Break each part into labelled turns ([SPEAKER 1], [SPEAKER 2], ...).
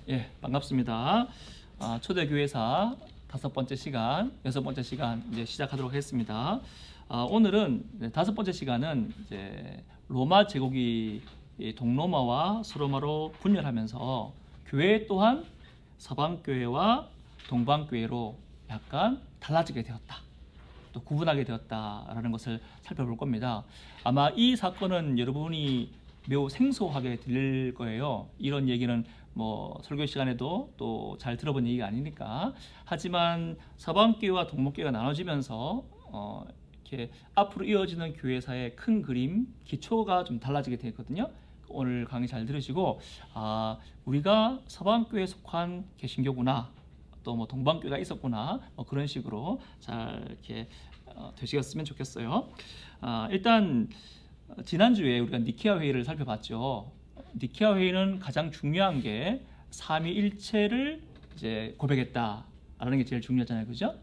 [SPEAKER 1] 예, 반갑습니다. 초대교회사 5번째 시간, 6번째 시간 이제 시작하도록 하겠습니다. 오늘은 5번째 시간은 이제 로마 제국이 동로마와 서로마로 분열하면서 교회 또한 서방교회와 동방교회로 약간 달라지게 되었다. 또 구분하게 되었다라는 것을 살펴볼 겁니다. 아마 이 사건은 여러분이 매우 생소하게 들릴 거예요. 이런 얘기는 뭐 설교 시간에도 또 잘 들어본 얘기가 아니니까. 하지만 서방교회와 동방교회가 나눠지면서 이렇게 앞으로 이어지는 교회사의 큰 그림, 기초가 좀 달라지게 되거든요. 오늘 강의 잘 들으시고 우리가 서방교회에 속한 개신교구나, 또 뭐 동방교회가 있었구나, 뭐 그런 식으로 잘 이렇게 되시겠으면 좋겠어요. 일단 지난주에 우리가 니케아 회의를 살펴봤죠. 니케아 회의는 가장 중요한 게 삼위일체를 이제 고백했다라는 게 제일 중요하잖아요, 그죠?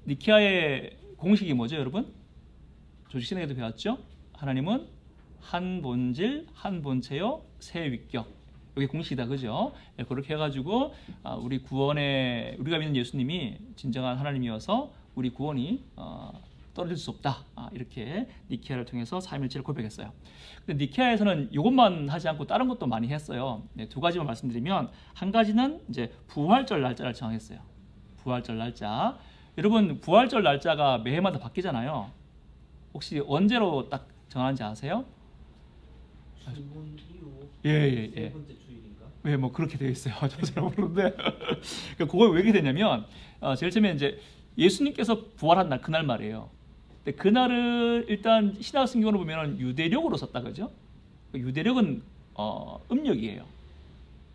[SPEAKER 1] 니케아의 공식이 뭐죠, 여러분? 조직 신학에도 배웠죠. 하나님은 한 본질, 한 본체요, 세 위격. 이게 공식이다, 그죠? 네, 그렇게 해가지고 우리 구원에 우리가 믿는 예수님이 진정한 하나님이어서 우리 구원이 떨어질 수 없다. 이렇게 니케아를 통해서 삼위일체를 고백했어요. 근데 니케아에서는 이것만 하지 않고 다른 것도 많이 했어요. 네, 두 가지만 말씀드리면, 한 가지는 이제 부활절 날짜를 정했어요. 부활절 날짜. 여러분, 부활절 날짜가 매해마다 바뀌잖아요. 혹시 언제로 딱 정하는지 아세요?
[SPEAKER 2] 출근 이후
[SPEAKER 1] 예.
[SPEAKER 2] 세 번째 주일인가?
[SPEAKER 1] 왜 뭐 그렇게 되어 있어요. 저도 잘 모르는데 그러니까 그거 왜 이렇게 되냐면 제일 처음에 이제 예수님께서 부활한 날 그날 말이에요. 근데 그날을 일단 신약 성경으로 보면은 유대력으로 썼다, 그죠? 유대력은 음력이에요.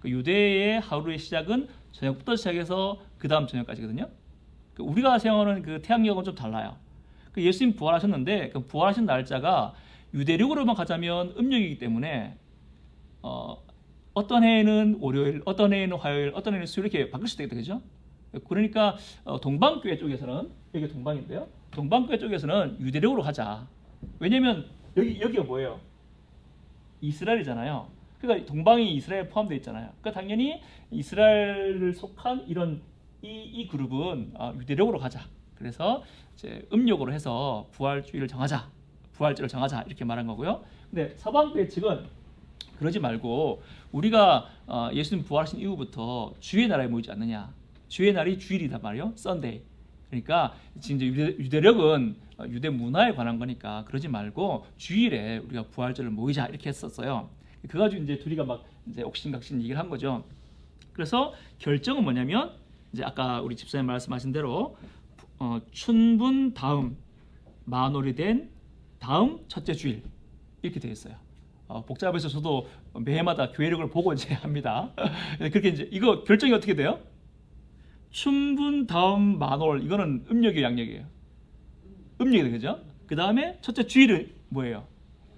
[SPEAKER 1] 그 유대의 하루의 시작은 저녁부터 시작해서 그 다음 저녁까지거든요. 우리가 생각하는 그 태양력은 좀 달라요. 예수님 부활하셨는데 그 부활하신 날짜가 유대력으로만 가자면 음력이기 때문에 어떤 해에는 월요일, 어떤 해에는 화요일, 어떤 해에는 수요일 이렇게 바뀔 수도 있다, 그죠? 그러니까 동방교회 쪽에서는, 여기 동방인데요, 동방교회 쪽에서는 유대력으로 하자. 왜냐면 여기가 뭐예요? 이스라엘이잖아요. 그러니까 동방이 이스라엘 포함되어 있잖아요. 그러니까 당연히 이스라엘을 속한 이런 이 그룹은 유대력으로 가자. 그래서 이제 음력으로 해서 부활주의를 정하자, 부활절을 정하자, 이렇게 말한 거고요. 근데 서방교회 측은 그러지 말고 우리가 예수님 부활하신 이후부터 주의 날에 모이지 않느냐. 주의 날이 주일이다 말이요, 썬데이. 그러니까 지금 이제 유대력은 유대 문화에 관한 거니까 그러지 말고 주일에 우리가 부활절을 모이자, 이렇게 했었어요. 그 가지고 이제 둘이가 막 이제 옥신각신 얘기를 한 거죠. 그래서 결정은 뭐냐면, 이제 아까 우리 집사님 말씀하신 대로 춘분 다음 만월이 된 다음 첫째 주일, 이렇게 되어 있어요. 복잡해서 저도 매해마다 교회력을 보고 이제 합니다. 그렇게 이제 이거 결정이 어떻게 돼요? 춘분 다음 만월, 이거는 음력이에요, 양력이에요? 음력이다, 그죠? 그 다음에 첫째 주일은 뭐예요?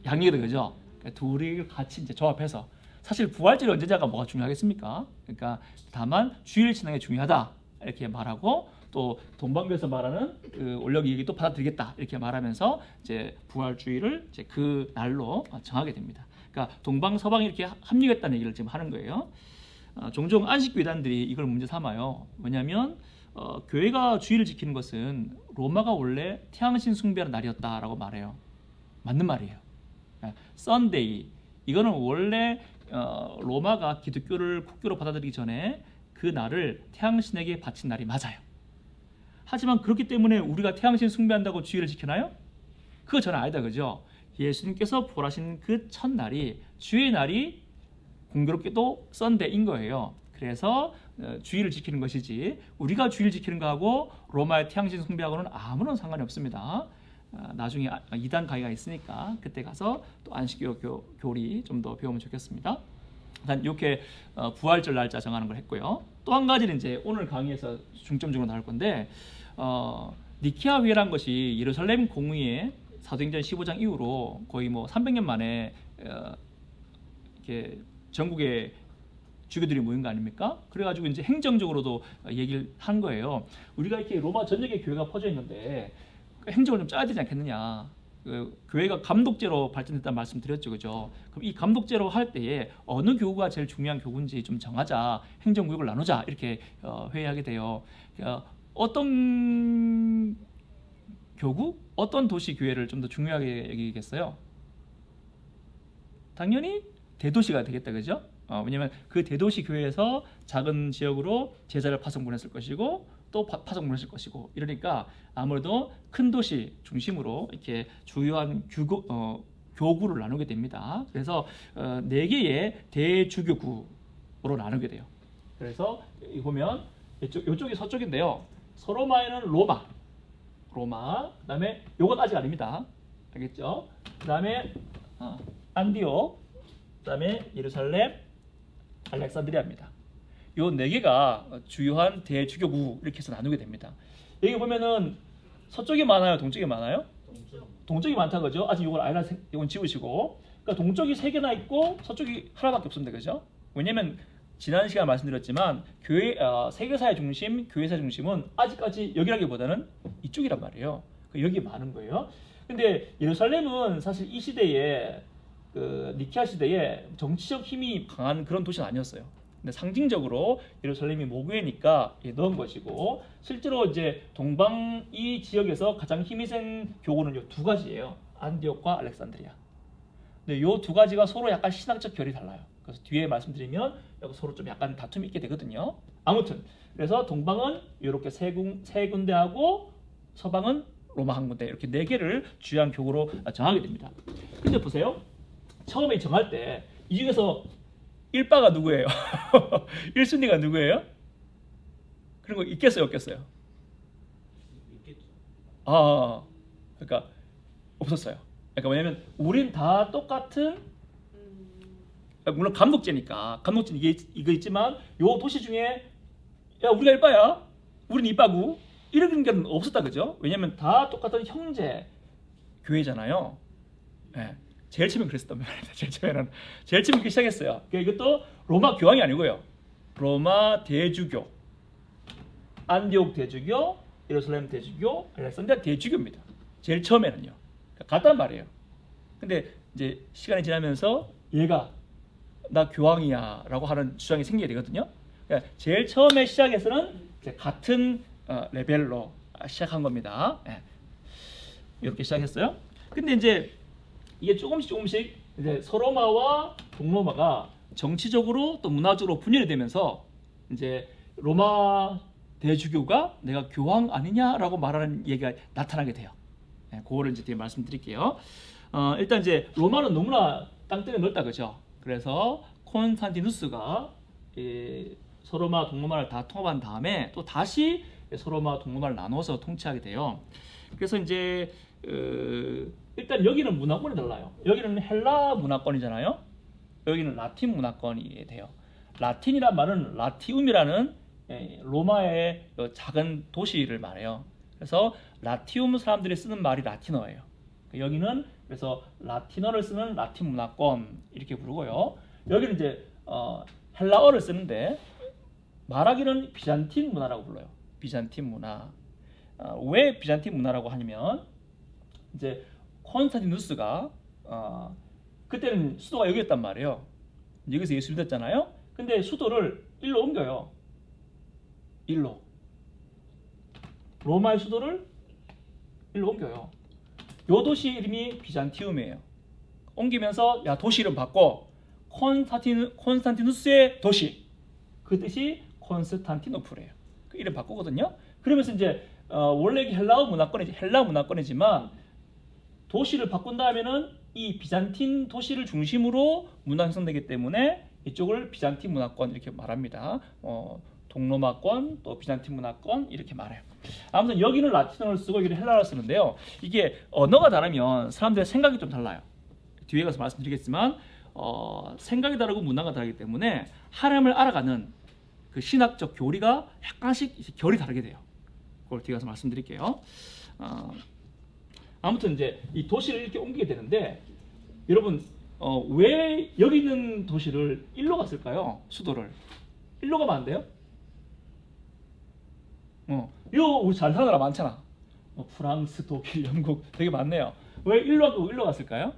[SPEAKER 1] 양력이다, 그죠? 그러니까 둘이 같이 이제 조합해서, 사실 부활절이 언제냐가 뭐가 중요하겠습니까? 그러니까 다만 주일 지나는 게 중요하다, 이렇게 말하고, 또 동방교에서 말하는 그 원력 얘기 또 받아들이겠다, 이렇게 말하면서 이제 부활주의를 이제 그 날로 정하게 됩니다. 그러니까 동방 서방이 이렇게 합류했다는 얘기를 지금 하는 거예요. 종종 안식교단들이 이걸 문제 삼아요. 왜냐하면 교회가 주일을 지키는 것은 로마가 원래 태양신 숭배하는 날이었다라고 말해요. 맞는 말이에요. 썬데이, 이거는 원래 로마가 기독교를 국교로 받아들이기 전에 그 날을 태양신에게 바친 날이 맞아요. 하지만 그렇기 때문에 우리가 태양신 숭배한다고 주일을 지키나요? 그거 저는 아니다, 그죠? 예수님께서 부활하신 그 첫날이, 주의 날이 공교롭게도 썬데이인 거예요. 그래서 주일을 지키는 것이지, 우리가 주일 지키는 거하고 로마의 태양신 숭배하고는 아무런 상관이 없습니다. 나중에 2단 강의가 있으니까 그때 가서 또 안식교 교리 좀 더 배우면 좋겠습니다. 일단 이렇게 부활절 날짜 정하는 걸 했고요. 또 한 가지는 이제 오늘 강의에서 중점적으로 나올 건데, 니케아 회의란 것이 예루살렘 공의회 사도행전 15장 이후로 거의 뭐 300년 만에 이렇게 전국에 주교들이 모인 거 아닙니까? 그래가지고 이제 행정적으로도 얘기를 한 거예요. 우리가 이렇게 로마 전역에 교회가 퍼져 있는데 행정을 좀 짜야 되지 않겠느냐. 그 교회가 감독제로 발전했다는 말씀드렸죠, 그죠? 그럼 이 감독제로 할 때에 어느 교구가 제일 중요한 교구인지 좀 정하자, 행정구역을 나누자 이렇게 회의하게 돼요. 어떤 교구, 어떤 도시 교회를 좀 더 중요하게 여기겠어요? 당연히 대도시가 되겠다, 그죠? 왜냐면 그 대도시 교회에서 작은 지역으로 제자를 파송보냈을 것이고 또 파송보냈을 것이고 이러니까 아무래도 큰 도시 중심으로 이렇게 주요한 교구를 나누게 됩니다. 그래서 4개의 대주교구로 나누게 돼요. 그래서 보면 이쪽이 서쪽인데요. 서로마에는 로마, 그다음에 요건 아직 아닙니다. 알겠죠? 그다음에 안디옥, 그다음에 예루살렘, 알렉산드리아입니다. 요 4개가 주요한 대주교구 이렇게 해서 나누게 됩니다. 여기 보면은 서쪽이 많아요, 동쪽이 많아요? 동쪽이 많다 그죠? 아직 이건 지우시고, 그러니까 동쪽이 3개나 있고 서쪽이 하나밖에 없습니다, 그죠? 왜냐면 지난 시간에 말씀드렸지만 세계사의 중심, 교회사의 중심은 아직까지 여기라기보다는 이쪽이란 말이에요. 여기 많은 거예요. 근데 예루살렘은 사실 이 시대에 니케아 시대에 정치적 힘이 강한 그런 도시는 아니었어요. 근데 상징적으로 예루살렘이 모교회니까 넣은 것이고, 실제로 이제 동방 이 지역에서 가장 힘이 센 교구는 요 2가지예요. 안디옥과 알렉산드리아. 근데 요 2가지가 서로 약간 신학적 결이 달라요. 그래서 뒤에 말씀드리면 여기 서로 좀 약간 다툼이 있게 되거든요. 아무튼 그래서 동방은 이렇게 세 군데하고 서방은 로마 한 군데, 이렇게 4개를 주요한 교구로 정하게 됩니다. 근데 보세요. 처음에 정할 때 이 중에서 1바가 누구예요? 1순위가 누구예요? 그런 거 있겠어요, 없겠어요?
[SPEAKER 2] 있겠죠.
[SPEAKER 1] 그러니까 없었어요. 그러니까 왜냐면 우린 다 똑같은, 물론 감독제는 이거 있지만 요 도시 중에 야 우리가 1바야, 우린 2바고 이런 게 없었다, 그죠? 왜냐면 다 똑같은 형제 교회잖아요. 네. 제일 처음엔 그랬었단 말입니다. 제일 처음에 그렇게 시작했어요. 그러니까 이것도 로마 교황이 아니고요. 로마 대주교, 안디옥 대주교, 예루살렘 대주교, 알렉산드리아 대주교입니다. 제일 처음에는요. 그러니까 같단 말이에요. 근데 이제 시간이 지나면서 얘가 나 교황이야라고 하는 주장이 생기게 되거든요. 그러니까 제일 처음에 시작에서는 이제 같은 레벨로 시작한 겁니다. 네. 이렇게 시작했어요. 근데 이제 이게 조금씩 이제 서로마와 동로마가 정치적으로 또 문화적으로 분열이 되면서 이제 로마 대주교가 내가 교황 아니냐라고 말하는 얘기가 나타나게 돼요. 네, 그거를 이제 뒤에 말씀드릴게요. 일단 이제 로마는 너무나 땅덩이 넓다, 그죠? 그래서 콘스탄티누스가 서로마 동로마를 다 통합한 다음에 또 다시 서로마 동로마를 나눠서 통치하게 돼요. 그래서 이제 일단 여기는 문화권이 달라요. 여기는 헬라 문화권이잖아요. 여기는 라틴 문화권이 돼요. 라틴이란 말은 라티움이라는 로마의 작은 도시를 말해요. 그래서 라티움 사람들이 쓰는 말이 라틴어예요. 여기는 그래서 라틴어를 쓰는 라틴 문화권 이렇게 부르고요. 여기는 이제 헬라어를 쓰는데 말하기는 비잔틴 문화라고 불러요. 비잔틴 문화. 왜 비잔틴 문화라고 하냐면 이제 콘스탄티누스가 그때는 수도가 여기였단 말이에요. 여기서 예수 믿었잖아요. 근데 수도를 일로 옮겨요. 일로. 로마의 수도를 일로 옮겨요. 요 도시 이름이 비잔티움이에요. 옮기면서 도시 이름 바꿔 콘스탄티누스의 도시. 그 뜻이 콘스탄티노플이에요. 그 이름 바꾸거든요. 그러면서 이제 원래 헬라 문화권이지만 도시를 바꾼 다음에는 이 비잔틴 도시를 중심으로 문화 형성되기 때문에 이쪽을 비잔틴 문화권 이렇게 말합니다. 동로마권 또 비잔틴 문화권 이렇게 말해요. 아무튼 여기는 라틴어를 쓰고 여기는 헬라어를 쓰는데요. 이게 언어가 다르면 사람들의 생각이 좀 달라요. 뒤에 가서 말씀드리겠지만 생각이 다르고 문화가 다르기 때문에 하나님을 알아가는 그 신학적 교리가 약간씩 결이 다르게 돼요. 그걸 뒤에 가서 말씀드릴게요. 아무튼 이제 이 도시를 이렇게 옮기게 되는데 여러분 왜 여기 있는 도시를 일로 갔을까요? 수도를 일로 가면 안 돼요? 이거 우리 잘 사는 나라 많잖아. 프랑스, 독일, 영국 되게 많네요. 왜 일로 하고 일로 갔을까요?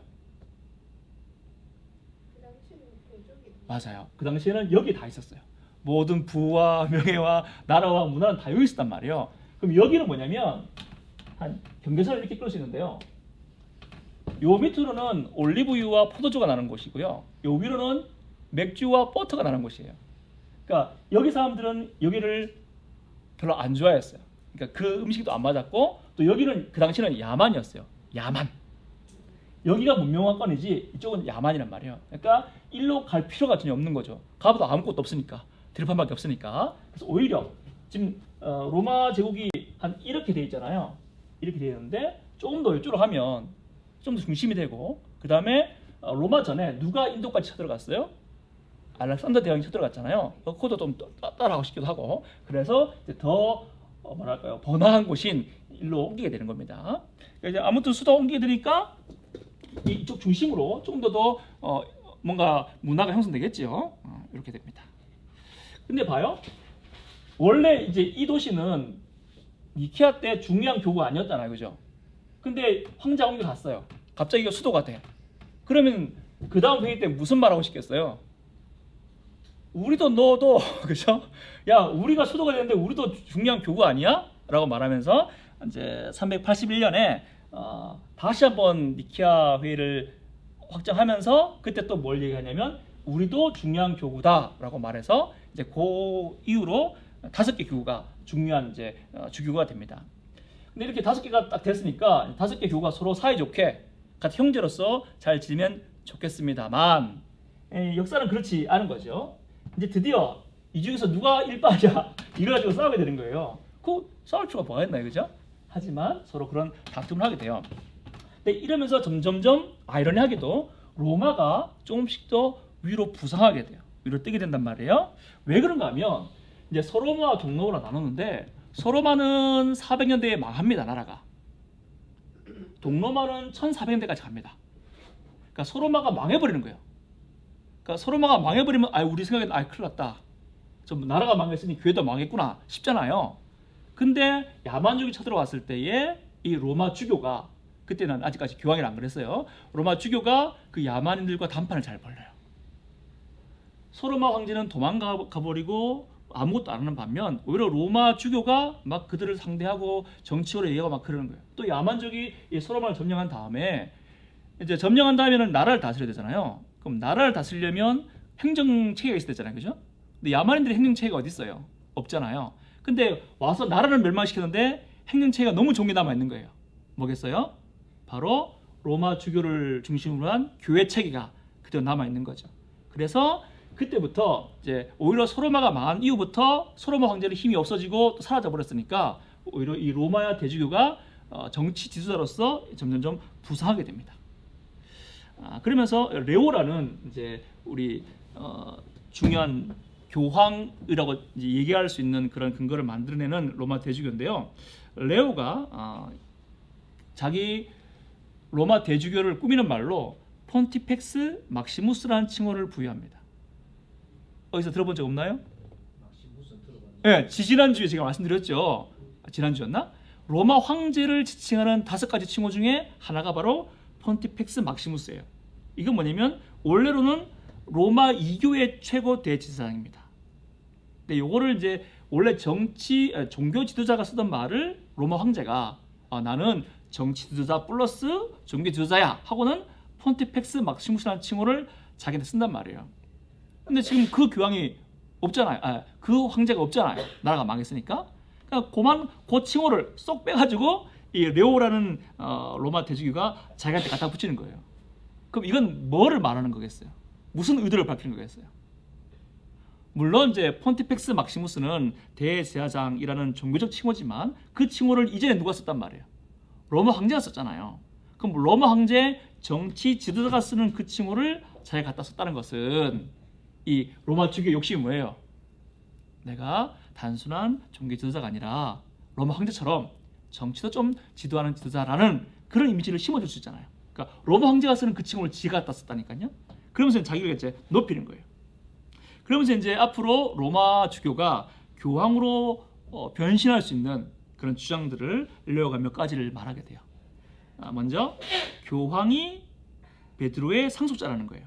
[SPEAKER 3] 그 당시에는 대적이
[SPEAKER 1] 맞아요. 그 당시에는 여기 다 있었어요. 모든 부와 명예와 나라와 문화는 다 여기 있었단 말이에요. 그럼 여기는 뭐냐면 한 경계선을 이렇게 끌 수 있는데요. 요 밑으로는 올리브유와 포도주가 나는 곳이고요. 요 위로는 맥주와 버터가 나는 곳이에요. 그러니까 여기 사람들은 여기를 별로 안 좋아했어요. 그러니까 그 음식도 안 맞았고 또 여기는 그 당시는 야만이었어요. 야만. 여기가 문명화권이지 이쪽은 야만이란 말이에요. 그러니까 일로 갈 필요가 전혀 없는 거죠. 가봐도 아무것도 없으니까. 들판밖에 없으니까. 그래서 오히려 지금 로마 제국이 한 이렇게 돼 있잖아요. 이렇게 돼 있는데 조금 더 이쪽으로 가면 좀 더 중심이 되고 그 다음에 로마 전에 누가 인도까지 쳐들어갔어요? 알렉산더 대왕이 쳐들어갔잖아요. 그것도 좀 따라하고 싶기도 하고 그래서 이제 더 뭐랄까요 번화한 곳인 일로 옮기게 되는 겁니다. 그러니까 이제 아무튼 수도 옮기게 되니까 이쪽 중심으로 조금 더 뭔가 문화가 형성되겠죠. 이렇게 됩니다. 근데 봐요. 원래 이제 이 도시는 니케아 때 중요한 교구가 아니었잖아요, 그죠? 근데 황제가 옮겨갔어요. 갑자기 이거 수도가 돼. 그러면 그 다음 회의 때 무슨 말하고 싶겠어요? 우리도 너도 그죠? 야 우리가 수도가 되는데 우리도 중요한 교구 아니야? 라고 말하면서 이제 381년에 다시 한번 니케아 회의를 확정하면서 그때 또 뭘 얘기하냐면 우리도 중요한 교구다라고 말해서 이제 그 이후로 5개 교구가 중요한 이제 주교구가 됩니다. 근데 이렇게 5개가 딱 됐으니까 5개 교구가 서로 사이좋게 같은 형제로서 잘 지내면 좋겠습니다만 역사는 그렇지 않은 거죠. 이제 드디어 이 중에서 누가 일빠냐 이걸 가지고 싸우게 되는 거예요. 그 싸울 필요가 뭐가 있나요, 그죠? 하지만 서로 그런 다툼을 하게 돼요. 근데 이러면서 점점점 아이러니하게도 로마가 조금씩 더 위로 부상하게 돼요. 위로 뜨게 된단 말이에요. 왜 그런가 하면 이제 서로마와 동로마로 나누는데 서로마는 400년대에 망합니다, 나라가. 동로마는 1400년대까지 갑니다. 그러니까 서로마가 망해버리는 거예요. 그러니까 서로마가 망해버리면 우리 생각에는 큰일 났다. 좀 나라가 망했으니 교회도 망했구나 싶잖아요. 근데 야만족이 쳐들어왔을 때에 이 로마 주교가 그때는 아직까지 교황이라 안 그랬어요. 로마 주교가 그 야만인들과談판을 잘 벌려요. 소로마 황제는 도망가 버리고 아무것도 안 하는 반면 오히려 로마 주교가 막 그들을 상대하고 정치적으로 얘기하고 막 그러는 거예요. 또 야만족이 이 소로마를 점령한 다음에 이제 점령한 다음에는 나라를 다스려야 되잖아요. 그럼 나라를 다스리려면 행정체계가 있어야 되잖아요, 그죠? 근데 야만인들의 행정체계가 어디 있어요? 없잖아요. 근데 와서 나라를 멸망시켰는데 행정체계가 너무 종이 남아 있는 거예요. 뭐겠어요? 바로 로마 주교를 중심으로 한 교회 체계가 그대로 남아 있는 거죠. 그래서 그때부터 이제 오히려 소로마가 망한 이후부터 소로마 황제의 힘이 없어지고 또 사라져 버렸으니까 오히려 이 로마야 대주교가 정치 지도자로서 점점점 부상하게 됩니다. 그러면서 레오라는 이제 우리 중요한 교황이라고 이제 얘기할 수 있는 그런 근거를 만들어내는 로마 대주교인데요. 레오가 자기 로마 대주교를 꾸미는 말로 폰티펙스 막시무스라는 칭호를 부여합니다. 어디서 들어본 적 없나요?
[SPEAKER 2] 막시무스 들어봤는데.
[SPEAKER 1] 네, 지난주에 제가 말씀드렸죠. 지난주였나? 로마 황제를 지칭하는 5가지 칭호 중에 하나가 바로 폰티펙스 막시무스예요. 이건 뭐냐면 원래로는 로마 2교의 최고 대지사장입니다. 근데 요거를 이제 원래 종교 지도자가 쓰던 말을 로마 황제가 나는 정치 지도자 플러스 종교 지도자야 하고는 폰티펙스 막시무스라는 칭호를 자기한테 쓴단 말이에요. 근데 지금 그 교황이 없잖아요. 그 황제가 없잖아요. 나라가 망했으니까. 그러니까 그 칭호를 쏙 빼가지고 이 레오라는 로마 대주교가 자기한테 갖다 붙이는 거예요. 그럼 이건 뭐를 말하는 거겠어요? 무슨 의도를 밝히는 거겠어요? 물론 이제 폰티펙스 막시무스는 대제사장이라는 종교적 칭호지만 그 칭호를 이전에 누가 썼단 말이에요? 로마 황제가 썼잖아요. 그럼 로마 황제 정치 지도자가 쓰는 그 칭호를 자기가 갖다 썼다는 것은 이 로마 주교 욕심이 뭐예요? 내가 단순한 종교 지도자가 아니라 로마 황제처럼 정치도 좀 지도하는 지도자라는 그런 이미지를 심어줄 수 있잖아요. 그러니까 로마 황제가 쓰는 그 칭호를 지가 갖다 썼다니까요. 그러면서 자기가 이제 높이는 거예요. 그러면서 이제 앞으로 로마 주교가 교황으로 변신할 수 있는 그런 주장들을 레오가 몇 가지를 말하게 돼요. 먼저 교황이 베드로의 상속자라는 거예요.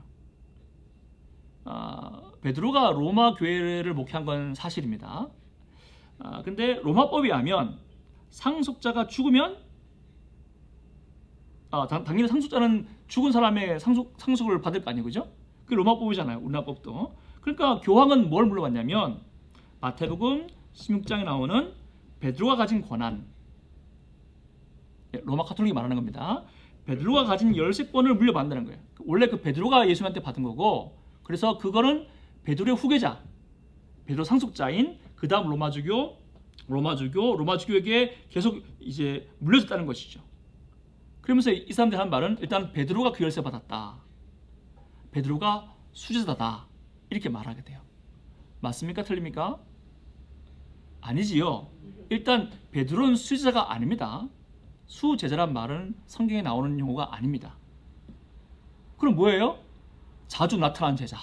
[SPEAKER 1] 베드로가 로마 교회를 목회한 건 사실입니다. 근데 로마법에 하면 상속자가 죽으면 당연히 상속자는 죽은 사람의 상속을 받을 거 아니에요, 그죠? 그게 로마법이잖아요, 우리나라 법도. 그러니까 교황은 뭘 물려받냐면 마태복음 16장에 나오는 베드로가 가진 권한, 로마 카톨릭이 말하는 겁니다. 베드로가 가진 열쇠권을 물려받는다는 거예요. 원래 그 베드로가 예수님한테 받은 거고, 그래서 그거는 베드로의 후계자, 베드로 상속자인 그 다음 로마주교에게 계속 이제 물려졌다는 것이죠. 그러면서 이 사람들이 하는 말은 일단 베드로가 그 열쇠 받았다, 베드로가 수제자다, 이렇게 말하게 돼요. 맞습니까? 틀립니까? 아니지요. 일단 베드로는 수제자가 아닙니다. 수제자란 말은 성경에 나오는 용어가 아닙니다. 그럼 뭐예요? 자주 나타난 제자.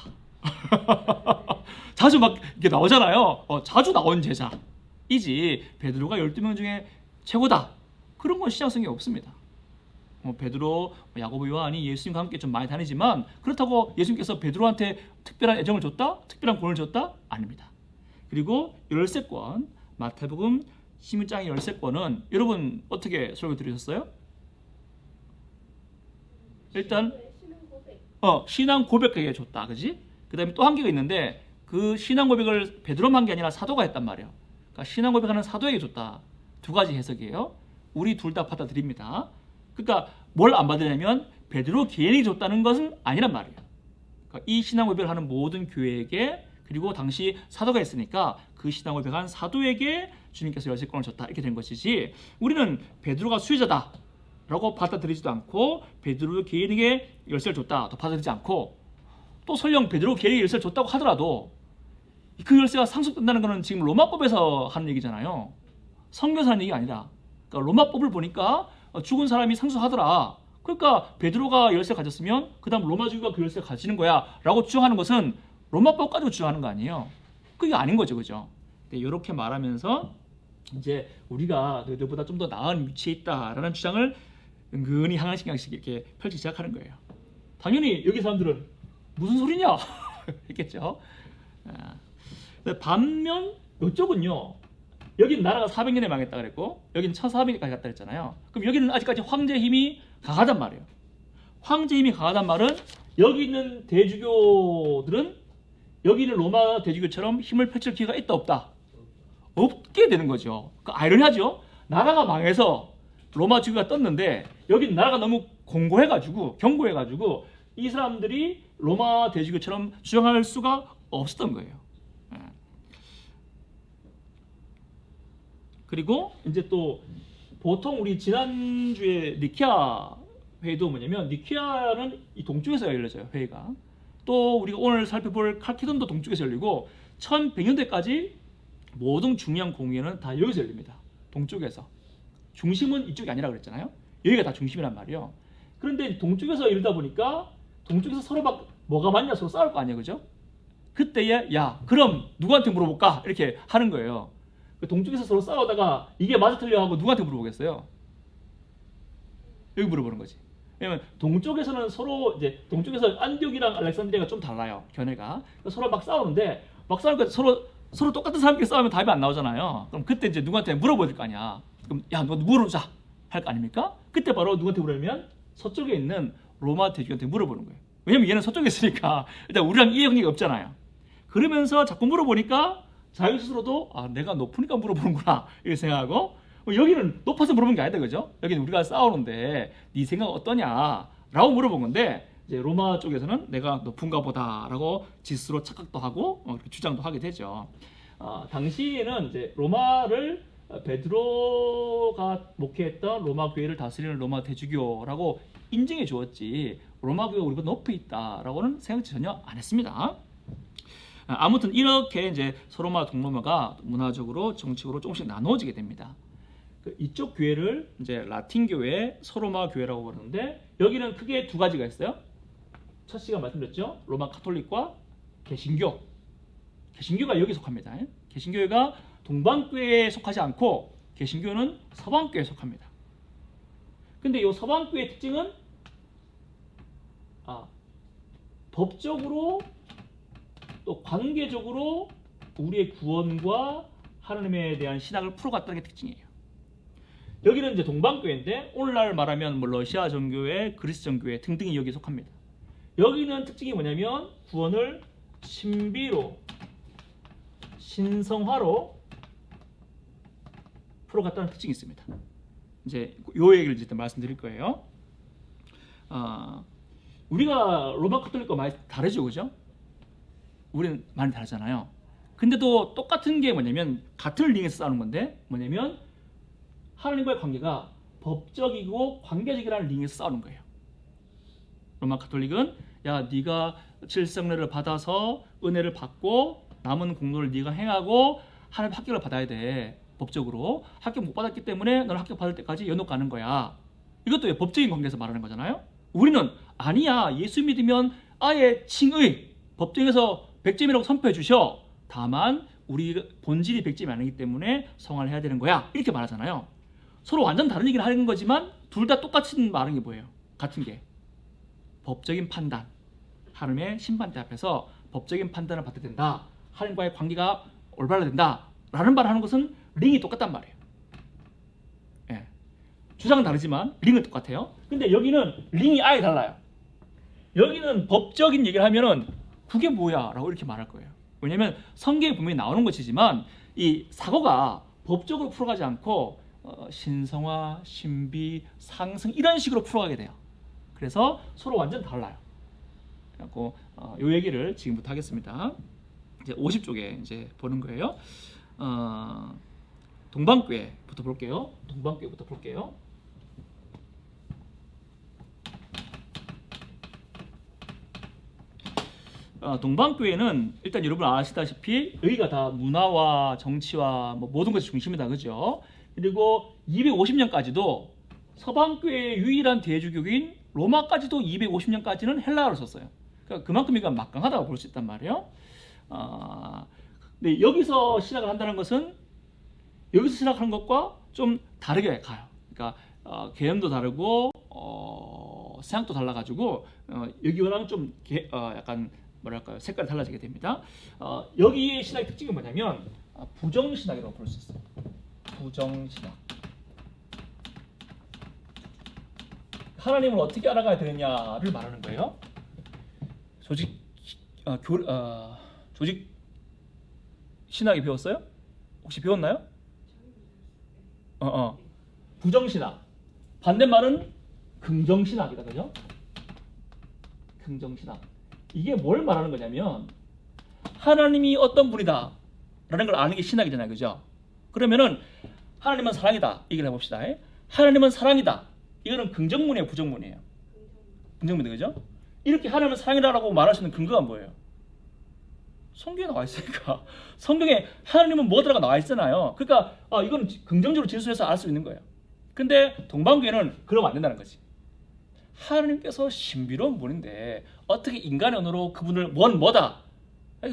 [SPEAKER 1] 자주 막 이렇게 나오잖아요. 자주 나온 제자이지 베드로가 12명 중에 최고다, 그런 건 신약성경에 없습니다. 베드로, 야고보, 요한이 예수님과 함께 좀 많이 다니지만 그렇다고 예수님께서 베드로한테 특별한 애정을 줬다? 특별한 권을 줬다? 아닙니다. 그리고 열쇠권, 마태복음 16장의 열쇠권은 여러분 어떻게 설교 들으셨어요? 일단 신앙 고백에게 줬다, 그지? 그 다음에 또 한 개가 있는데 그 신앙 고백을 베드로만 한 게 아니라 사도가 했단 말이에요. 그러니까 신앙 고백하는 사도에게 줬다. 두 가지 해석이에요. 우리 둘 다 받아들입니다. 그러니까 뭘 안 받으냐면 베드로 개인이 줬다는 것은 아니란 말이에요. 그러니까 이 신앙 고백을 하는 모든 교회에게, 그리고 당시 사도가 있으니까 그 신앙 고백한 사도에게 주님께서 열쇠권을 줬다, 이렇게 된 것이지, 우리는 베드로가 수혜자다 라고 받아들이지도 않고 베드로 개인에게 열쇠를 줬다 또 받아들이지 않고, 또 설령 베드로 개인에게 열쇠를 줬다고 하더라도 그 열쇠가 상속된다는 것은 지금 로마법에서 하는 얘기잖아요. 성경에서 하는 얘기가 아니라. 그러니까 로마법을 보니까 죽은 사람이 상속하더라. 그러니까 베드로가 열쇠 가졌으면 그 다음 로마주교가 그 열쇠를 가지는 거야 라고 주장하는 것은 로마법 가지고 주장하는 거 아니에요. 그게 아닌 거죠, 그죠? 이렇게 말하면서 이제 우리가 너희들보다 좀 더 나은 위치에 있다라는 주장을 은근히 한 강씩 강씩 이렇게 펼치기 시작하는 거예요. 당연히 여기 사람들은 무슨 소리냐 했겠죠. 반면 이쪽은요, 여긴 나라가 400년에 망했다 그랬고 여기는 1400년까지 갔다 그랬잖아요. 그럼 여기는 아직까지 황제의 힘이 강하단 말이에요. 황제의 힘이 강하단 말은 여기 있는 대주교들은 여기 있는 로마 대주교처럼 힘을 펼칠 기회가 있다 없다? 없게 되는 거죠. 아이러니하죠. 나라가 망해서 로마 주교가 떴는데 여기는 나라가 너무 견고해가지고 이 사람들이 로마 대주교처럼 주장할 수가 없었던 거예요. 그리고 이제 또 보통 우리 지난주에 니케아 회의도 뭐냐면, 니케아는 이 동쪽에서 열려져요, 회의가. 또 우리가 오늘 살펴볼 칼키돈도 동쪽에서 열리고 1100년대까지 모든 중요한 공회는 다 여기서 열립니다. 동쪽에서. 중심은 이쪽이 아니라 그랬잖아요. 여기가 다 중심이란 말이에요. 그런데 동쪽에서 열다 보니까 동쪽에서 서로 막 뭐가 맞냐 서로 싸울 거 아니에요, 그죠? 그때에 야 그럼 누구한테 물어볼까 이렇게 하는 거예요. 동쪽에서 서로 싸우다가 이게 맞아 틀려 하고 누구한테 물어보겠어요? 여기 물어보는 거지. 왜냐면 동쪽에서는 서로 이제 동쪽에서 안디옥이랑 알렉산드리아가 좀 달라요, 견해가. 서로 막 싸우는데 막 싸우니까 서로 똑같은 사람끼리 싸우면 답이 안 나오잖아요. 그럼 그때 이제 누구한테 물어봐야 될 거 아니야. 그럼 야 너 물어보자 할 거 아닙니까? 그때 바로 누구한테 물으면 서쪽에 있는 로마 대주교한테 물어보는 거예요. 왜냐면 얘는 서쪽에 있으니까 일단 우리랑 이해 관계가 없잖아요. 그러면서 자꾸 물어보니까 자기 스스로도 내가 높으니까 물어보는구나 이렇게 생각하고, 여기는 높아서 물어본 게 아니다, 그죠? 여기는 우리가 싸우는데 네 생각 어떠냐 라고 물어본 건데, 이제 로마 쪽에서는 내가 높은가 보다 라고 스스로 착각도 하고 주장도 하게 되죠. 당시에는 이제 로마를 베드로가 목회했던 로마 교회를 다스리는 로마 대주교라고 인정해 주었지, 로마 교회가 우리보다 높이 있다라고는 생각 전혀 안 했습니다. 아무튼 이렇게 이제 서로마 동로마가 문화적으로 정치적으로 조금씩 나누어지게 됩니다. 이쪽 교회를 이제 라틴 교회, 서로마 교회라고 부르는데, 여기는 크게 두 가지가 있어요. 첫 시간 말씀드렸죠. 로마 카톨릭과 개신교. 개신교가 여기 속합니다. 개신교회가 동방교회에 속하지 않고 개신교는 서방교회에 속합니다. 근데 이 서방교회의 특징은 법적으로 또 관계적으로 우리의 구원과 하나님에 대한 신학을 풀어갔다는 게 특징이에요. 여기는 이제 동방교회인데 오늘날 말하면 뭐 러시아 정교회, 그리스 정교회 등등이 여기에 속합니다. 여기는 특징이 뭐냐면 구원을 신비로, 신성화로 풀어갔다는 특징이 있습니다. 이제 요 얘기를 이제 말씀드릴 거예요. 우리가 로마 카톨릭과 많이 다르죠, 그죠? 우리는 많이 다르잖아요. 근데도 똑같은 게 뭐냐면 같은 링에서 싸우는 건데 뭐냐면 하나님과의 관계가 법적이고 관계적이라는 링에서 싸우는 거예요. 로마 카톨릭은 야 네가 칠성례를 받아서 은혜를 받고 남은 공로를 네가 행하고 하나님 합격을 받아야 돼. 법적으로 합격 못 받았기 때문에 너는 합격 받을 때까지 연옥 가는 거야. 이것도 법적인 관계에서 말하는 거잖아요. 우리는 아니야. 예수 믿으면 아예 칭의 법정에서 100점이라고 선포해 주셔. 다만 우리 본질이 100점이 아니기 때문에 성화를 해야 되는 거야. 이렇게 말하잖아요. 서로 완전 다른 얘기를 하는 거지만 둘 다 똑같은 말하는 게 뭐예요? 같은 게 법적인 판단. 하나님의 심판대 앞에서 법적인 판단을 받아야 된다. 하나님과의 관계가 올바라야 된다. 라는 말을 하는 것은 링이 똑같단 말이에요. 예. 주장은 다르지만 링은 똑같아요. 근데 여기는 링이 아예 달라요. 여기는 법적인 얘기를 하면은 그게 뭐야? 라고 이렇게 말할 거예요. 왜냐면 성경에 분명히 나오는 것이지만 이 사고가 법적으로 풀어가지 않고 신성화, 신비, 상승 이런 식으로 풀어가게 돼요. 그래서 서로 완전 달라요. 그래갖고 요 얘기를 지금부터 하겠습니다. 이제 50쪽에 이제 보는 거예요. 동방교회부터 볼게요. 동방교회부터 볼게요. 동방교회는 일단 여러분 아시다시피 여기가 다 문화와 정치와 뭐 모든 것이 중심이다, 그죠? 그리고 250년까지도 서방교회의 유일한 대주교인 로마까지도 250년까지는 헬라어를 썼어요. 그러니까 그만큼 이가 막강하다고 볼 수 있단 말이에요. 근데 여기서 시작을 한다는 것은 여기서 시작하는 것과 좀 다르게 가요. 그러니까 개념도 다르고 생각도 달라가지고 여기랑 좀 약간 뭐랄까요, 색깔이 달라지게 됩니다. 여기의 신학의 특징이 뭐냐면 부정신학이라고 볼 수 있어요. 부정신학. 하나님을 어떻게 알아가야 되느냐를 말하는 거예요. 조직 신학이 배웠어요? 혹시 배웠나요? 부정신학. 반대말은 긍정신학이다, 그죠? 긍정신학. 이게 뭘 말하는 거냐면 하나님이 어떤 분이다 라는 걸 아는 게 신학이잖아요, 그죠? 그러면은 하나님은 사랑이다 얘기를 해봅시다. 하나님은 사랑이다. 이거는 긍정문이에요, 부정문이에요? 긍정문이에요, 그죠? 이렇게 하나님은 사랑이라고 말할 수 있는 근거가 뭐예요? 성경에 나와 있으니까. 성경에 하나님은 뭐더라가 나와 있잖아요. 그러니까 이건 긍정적으로 진술해서 알 수 있는 거예요. 근데 동방교회는 그러면 안 된다는 거지. 하나님께서 신비로운 분인데 어떻게 인간의 언어로 그분을 뭐다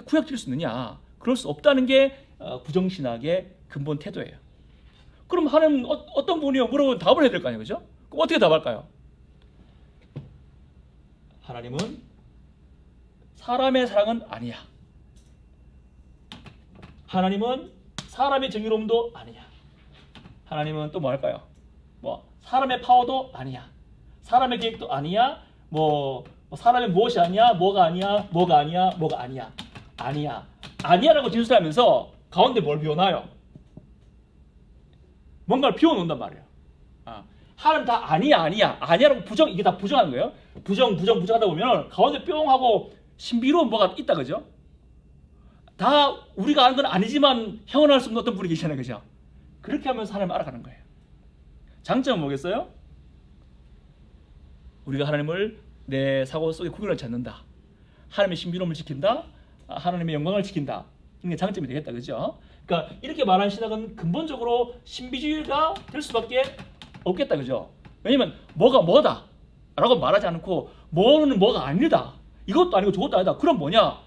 [SPEAKER 1] 구약 지을 수 있느냐? 그럴 수 없다는 게 부정신학의 근본 태도예요. 그럼 하나님은 어떤 분이요? 물어보면 답을 해야 될 거 아니에요, 그죠? 그럼 어떻게 답할까요? 하나님은 사람의 사랑은 아니야. 하나님은 사람의 정의로움도 아니야. 하나님은 또 뭐 할까요? 뭐 사람의 파워도 아니야. 사람의 계획도 아니야. 뭐 사람의 무엇이 아니야? 뭐가 아니야? 뭐가 아니야? 뭐가 아니야? 아니야. 아니야라고 진술하면서 가운데 뭘 비워놔요? 뭔가를 비워놓는단 말이에요. 하나님 다 아니야라고 이게 다 부정하는 거예요. 부정하다 보면 가운데 뿅 하고 신비로운 뭐가 있다, 그죠? 다 우리가 아는 건 아니지만 형언할 수 없는 어떤 분이 계시잖아요, 그죠? 그렇게 하면서 하나님을 알아가는 거예요. 장점은 뭐겠어요? 우리가 하나님을 내 사고 속에 구별을 찾는다. 하나님의 신비로움을 지킨다. 하나님의 영광을 지킨다. 이게 장점이 되겠다, 그죠? 그러니까 이렇게 말하는 신학은 근본적으로 신비주의가 될 수밖에 없겠다, 그죠? 왜냐면 뭐다 라고 말하지 않고 뭐는 뭐가 아니다. 이것도 아니고 저것도 아니다. 그럼 뭐냐?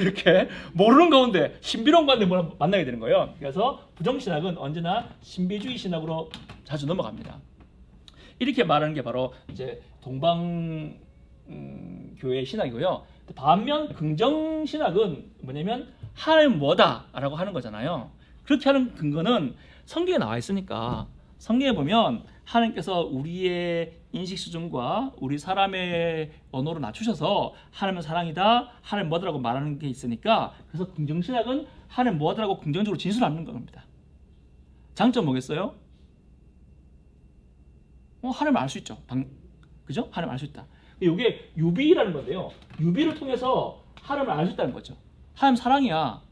[SPEAKER 1] 이렇게 모르는 가운데 신비로운 가운데 만나게 되는 거예요. 그래서 부정신학은 언제나 신비주의 신학으로 자주 넘어갑니다. 이렇게 말하는 게 바로 이제 동방 교회의 신학이고요. 반면 긍정 신학은 뭐냐면 하나님 뭐다라고 하는 거잖아요. 그렇게 하는 근거는 성경에 나와 있으니까 성경에 보면 하나님께서 우리의 인식 수준과 우리 사람의 언어로 낮추셔서 하나님은 사랑이다, 하나님 뭐다라고 말하는 게 있으니까 그래서 긍정 신학은 하나님 뭐다라고 긍정적으로 진술하는 겁니다. 장점 뭐겠어요? 하나님 알 수 있죠. 그죠? 하나님 알 수 있다. 이게 유비라는 건데요. 유비를 통해서 하나님을 알 수 있다는 거죠. 하나님 사랑이야.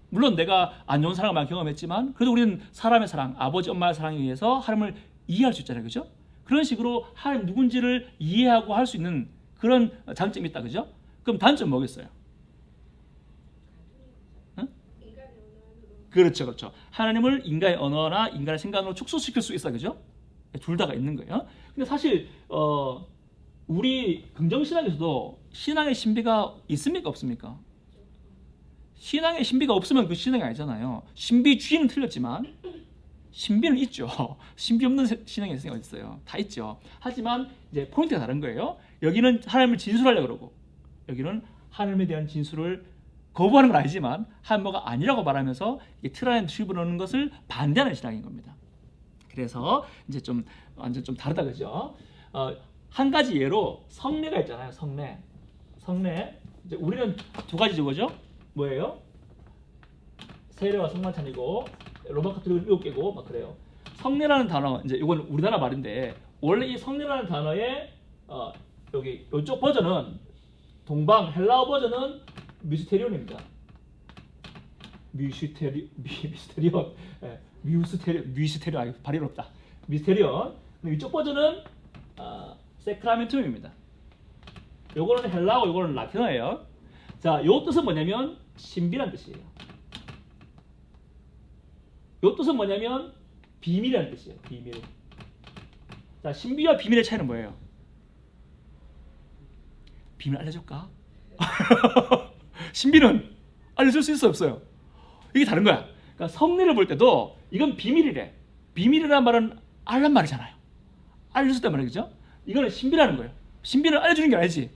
[SPEAKER 1] 물론 내가 안 좋은 사랑을 많이 경험했지만 그래도 우리는 사람의 사랑, 아버지 엄마의 사랑에 의해서 하나님을 이해할 수 있잖아요. 그죠? 그런 식으로 하나님 누군지를 이해하고 할 수 있는 그런 장점이 있다. 그죠? 그럼 단점 뭐겠어요? 응?
[SPEAKER 3] 인간의 언어로
[SPEAKER 1] 그렇죠. 그렇죠. 하나님을 인간의 언어나 인간의 생각으로 축소시킬 수 있어. 그죠? 둘 다가 있는 거예요. 근데 사실 우리 긍정신학에서도 신앙의 신비가 있습니까? 없습니까? 신앙의 신비가 없으면 그 신앙이 아니잖아요. 신비주의는 틀렸지만 신비는 있죠. 신비 없는 신앙의 어디 있어요? 다 있죠. 하지만 이제 포인트가 다른 거예요. 여기는 하나님을 진술하려고 그러고 여기는 하나님에 대한 진술을 거부하는 건 아니지만 하나님 뭐가 아니라고 말하면서 틀 안에 집어넣는 것을 반대하는 신앙인 겁니다. 그래서 이제 좀 완전 좀 다르다 그죠? 한 가지 예로 성례가 있잖아요. 성례. 이제 우리는 두 가지죠, 그죠? 뭐예요? 세례와 성만찬이고 로마 카톨릭은 7개고 막 그래요. 성례라는 단어 이제 이건 우리나라 말인데 원래 이 성례라는 단어의 여기 이쪽 버전은 동방 헬라어 버전은 미스테리온입니다. 미스테리온 발이 어렵다. 미스테리온. 이쪽 버전은 세크라멘툼입니다. 요거는 헬라어, 요거는 라틴어예요. 자, 요 뜻은 뭐냐면 신비란 뜻이에요. 요 뜻은 뭐냐면 비밀이라는 뜻이에요. 비밀. 자, 신비와 비밀의 차이는 뭐예요? 비밀 알려줄까? 신비는 알려줄 수 있어요, 없어요? 이게 다른 거야. 그러니까 성례를 볼 때도 이건 비밀이래. 비밀이라는 말은 알란 말이잖아요. 알려줄 때 말이죠. 이거는 신비라는 거예요. 신비는 알려주는 게 아니지.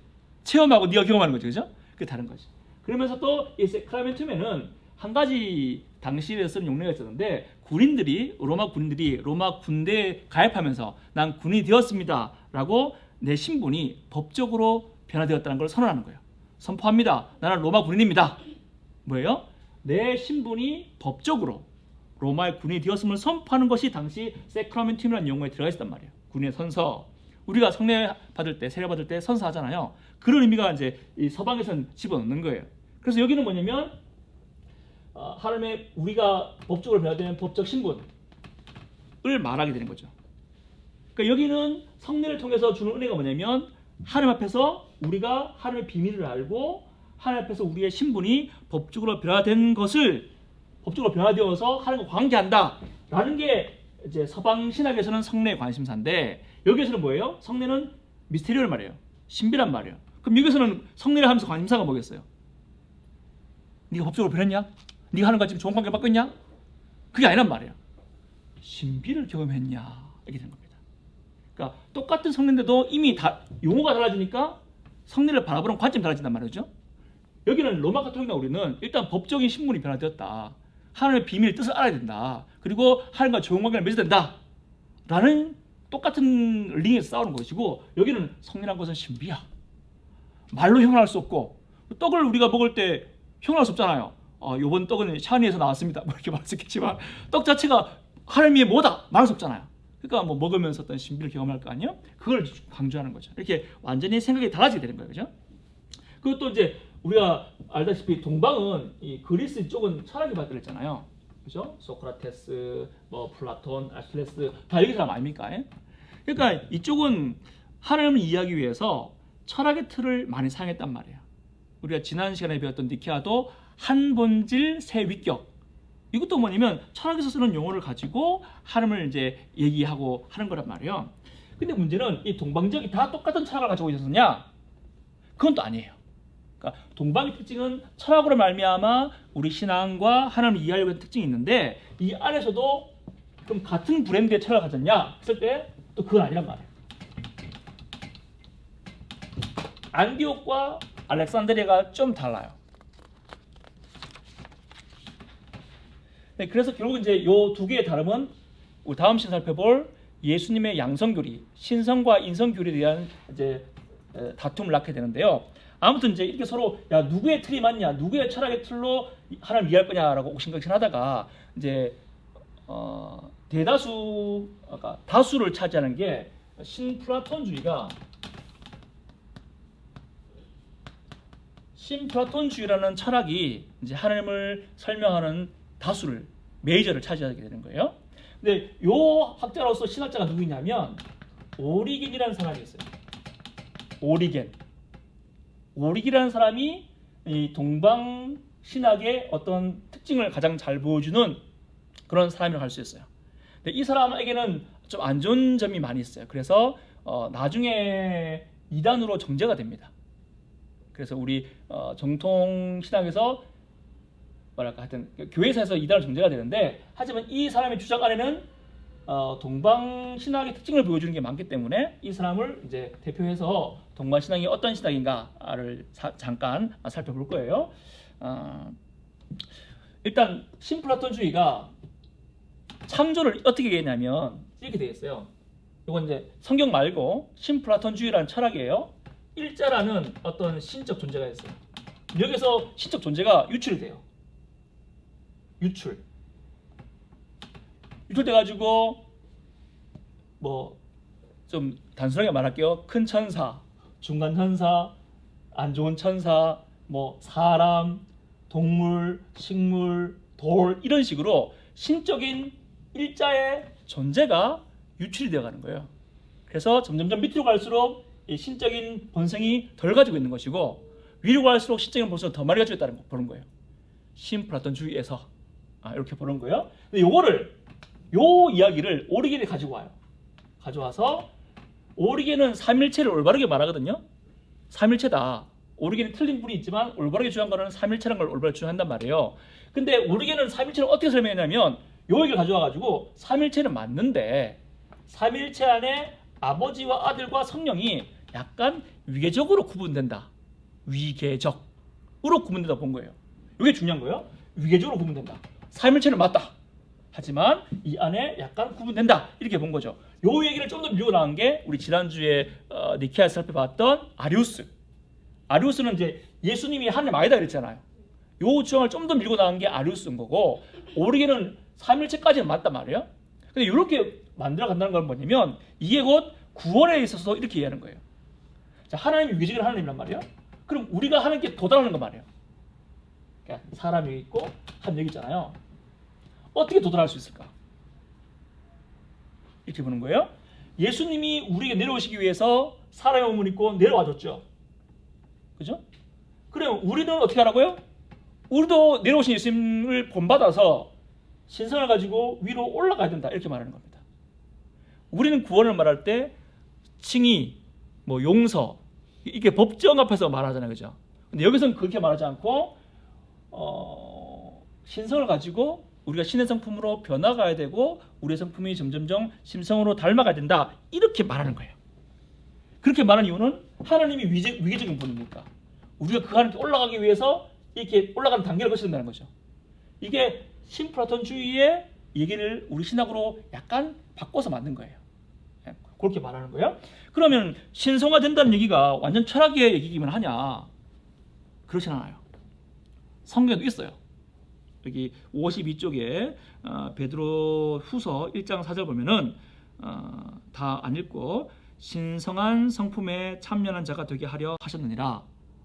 [SPEAKER 1] 체험하고 네가 경험하는 거죠, 그죠? 그게 다른 거지. 그러면서 또 이 세크라멘툼에는 한 가지 당시에 쓰는 용례가 있었는데 로마 군인들이 로마 군대에 가입하면서 난 군인이 되었습니다라고 내 신분이 법적으로 변화되었다는 걸 선언하는 거예요. 선포합니다. 나는 로마 군인입니다. 뭐예요? 내 신분이 법적으로 로마의 군인이 되었음을 선포하는 것이 당시 세크라멘툼이라는 용어에 들어가 있었단 말이에요. 군인의 선서. 우리가 성례 받을 때, 세례 받을 때 선서하잖아요. 그런 의미가 이제 이 서방에서는 집어넣는 거예요. 그래서 여기는 뭐냐면 하나님의 우리가 법적으로 변화되는 법적 신분을 말하게 되는 거죠. 그러니까 여기는 성례를 통해서 주는 은혜가 뭐냐면 하나님 앞에서 우리가 하나님의 비밀을 알고 하나님 앞에서 우리의 신분이 법적으로 변화된 것을 법적으로 변화되어서 하나님과 관계한다라는 게 이제 서방 신학에서는 성례의 관심사인데 여기에서는 뭐예요? 성례는 미스테리오를 말해요. 신비란 말이에요. 그럼 여기서는 성례를 하면서 관심사가 뭐겠어요? 네가 법적으로 변했냐? 네가 하는 거 지금 좋은 관계 받고 있냐? 그게 아니란 말이에요. 신비를 경험했냐? 이렇게 되는 겁니다. 그러니까 똑같은 성례인데도 이미 다 용어가 달라지니까 성례를 바라보는 관점이 달라진단 말이죠. 여기는 로마 가톨릭이나 우리는 일단 법적인 신분이 변화되었다. 하나님의 비밀 뜻을 알아야 된다. 그리고 하나님과 좋은 관계를 맺어야 된다. 라는 똑같은 링에서 싸우는 것이고 여기는 성례란 것은 신비야. 말로 형용할 수 없고 떡을 우리가 먹을 때 형용할 수 없잖아요. 요번 떡은 샤니에서 나왔습니다. 뭐 이렇게 말할 수 있겠지만 떡 자체가 하나님의 뭐다 말할 수 없잖아요. 그러니까 뭐 먹으면서 어떤 신비를 경험할 거 아니에요? 그걸 강조하는 거죠. 이렇게 완전히 생각이 달라지게 되는 거예요. 그죠? 그것도 이제 우리가 알다시피 동방은 이 그리스 쪽은 철학이 발달했잖아요. 그죠? 소크라테스, 뭐 플라톤, 아킬레스 다 여기 사람 아닙니까? 그러니까 이쪽은 하나님을 이해하기 위해서 철학의 틀을 많이 사용했단 말이에요. 우리가 지난 시간에 배웠던 니케아도 한 본질 세 위격. 이것도 뭐냐면 철학에서 쓰는 용어를 가지고 하나님을 이제 얘기하고 하는 거란 말이에요. 근데 문제는 이 동방지역이 다 똑같은 철학을 가지고 있었느냐? 그건 또 아니에요. 그러니까 동방의 특징은 철학으로 말미암아 우리 신앙과 하나님을 이해하려고 하는 특징이 있는데 이 안에서도 그럼 같은 브랜드의 철학을 가졌냐 했을 때 또 그건 아니란 말이에요. 안디옥과 알렉산드리아가 좀 달라요. 네, 그래서 결국 이제 요 두 개의 다름은 우리 다음 시간 살펴볼 예수님의 양성교리, 신성과 인성교리에 대한 이제 다툼을 낳게 되는데요. 아무튼 이제 이렇게 서로 야 누구의 틀이 맞냐, 누구의 철학의 틀로 하나님 이해할 거냐라고 옥신각신하다가 이제 대다수, 그러니까 다수를 차지하는 게 신플라톤주의라는 철학이 이제 하나님을 설명하는 다수를 메이저를 차지하게 되는 거예요. 근데 요 학자로서 신학자가 누구냐면 오리겐이라는 사람이 있어요. 오리겐이라는 사람이 이 동방 신학의 어떤 특징을 가장 잘 보여주는 그런 사람이라고 할 수 있어요. 근데 이 사람에게는 좀 안 좋은 점이 많이 있어요. 그래서 나중에 이단으로 정죄가 됩니다. 그래서 우리 정통 신학에서 뭐랄까 하여튼 교회사에서 이단으로 정죄가 되는데, 하지만 이 사람의 주장 안에는 동방 신학의 특징을 보여주는 게 많기 때문에 이 사람을 이제 대표해서 동방 신학이 어떤 신학인가를 잠깐 살펴볼 거예요. 일단 신플라톤주의가 창조를 어떻게 얘기했냐면 이렇게 되어 있어요. 이건 이제 성경 말고 신플라톤주의라는 철학이에요. 일자라는 어떤 신적 존재가 있어요. 여기서 신적 존재가 유출이 돼요. 유출돼가지고 뭐 좀 단순하게 말할게요. 큰 천사, 중간 천사, 안 좋은 천사, 뭐 사람, 동물, 식물, 돌 이런 식으로 신적인 일자의 존재가 유출이 되어가는 거예요. 그래서 점점점 밑으로 갈수록 이 신적인 본성이 덜 가지고 있는 것이고, 위로 갈수록 신적인 본성을 더 많이 가지고 있다는 거 보는 거예요. 신플라톤주의에서 이렇게 보는 거예요. 근데 요 이야기를 오리겐이 가지고 와요. 가져와서 오리겐은 삼일체를 올바르게 말하거든요. 삼일체다. 오리겐이 틀린 분이 있지만 올바르게 주장한 거는 삼일체라는 걸 올바르게 주장한단 말이에요. 근데 오리겐은 삼일체를 어떻게 설명했냐면 요 얘기를 가져와가지고 삼일체는 맞는데 삼일체 안에 아버지와 아들과 성령이 약간 위계적으로 구분된다. 위계적으로 구분된다 본 거예요. 이게 중요한 거예요. 위계적으로 구분된다. 삼일체는 맞다. 하지만 이 안에 약간 구분된다. 이렇게 본 거죠. 요 얘기를 좀 더 밀고 나온 게 우리 지난주에 니케아에서 살펴봤던 아리우스는 이제 예수님이 하나님 아니다 그랬잖아요. 요 주장을 좀 더 밀고 나온 게 아리우스인 거고, 오리겐은 삼일체까지는 맞단 말이에요. 근데 이렇게 만들어 간다는 건 뭐냐면 이게 곧 구원에 있어서 이렇게 이해하는 거예요. 자, 하나님이 위계적인 하나님이란 말이에요. 그럼 우리가 하나님께 도달하는 건 말이에요. 그러니까 사람이 있고 하나님 여기 있잖아요. 어떻게 도달할 수 있을까? 이렇게 보는 거예요. 예수님이 우리에게 내려오시기 위해서 사람의 몸을 입고 내려와줬죠. 그죠? 그럼 우리는 어떻게 하라고요? 우리도 내려오신 예수님을 본받아서 신성을 가지고 위로 올라가야 된다. 이렇게 말하는 겁니다. 우리는 구원을 말할 때 칭의, 뭐 용서, 이게 법정 앞에서 말하잖아요. 그죠? 근데 여기서는 그렇게 말하지 않고 신성을 가지고 우리가 신의 성품으로 변화가야 되고 우리의 성품이 점점점 심성으로 닮아가야 된다. 이렇게 말하는 거예요. 그렇게 말하는 이유는 하나님이 위계적인 분이니까 우리가 그 하나님께 올라가기 위해서 이렇게 올라가는 단계를 거쳐야 된다는 거죠. 이게 신플라톤주의의 얘기를 우리 신학으로 약간 바꿔서 만든 거예요. 그렇게 말하는 거예요. 그러면 신성화된다는 얘기가 완전 철학의 얘기기만 하냐? 그렇진 않아요. 성경에도 있어요. 여기 52쪽에 베드로 후서 1장 4절 보면은 다 안 읽고 신성한 성품에 참여한 자가 되게 하려 하셨느니라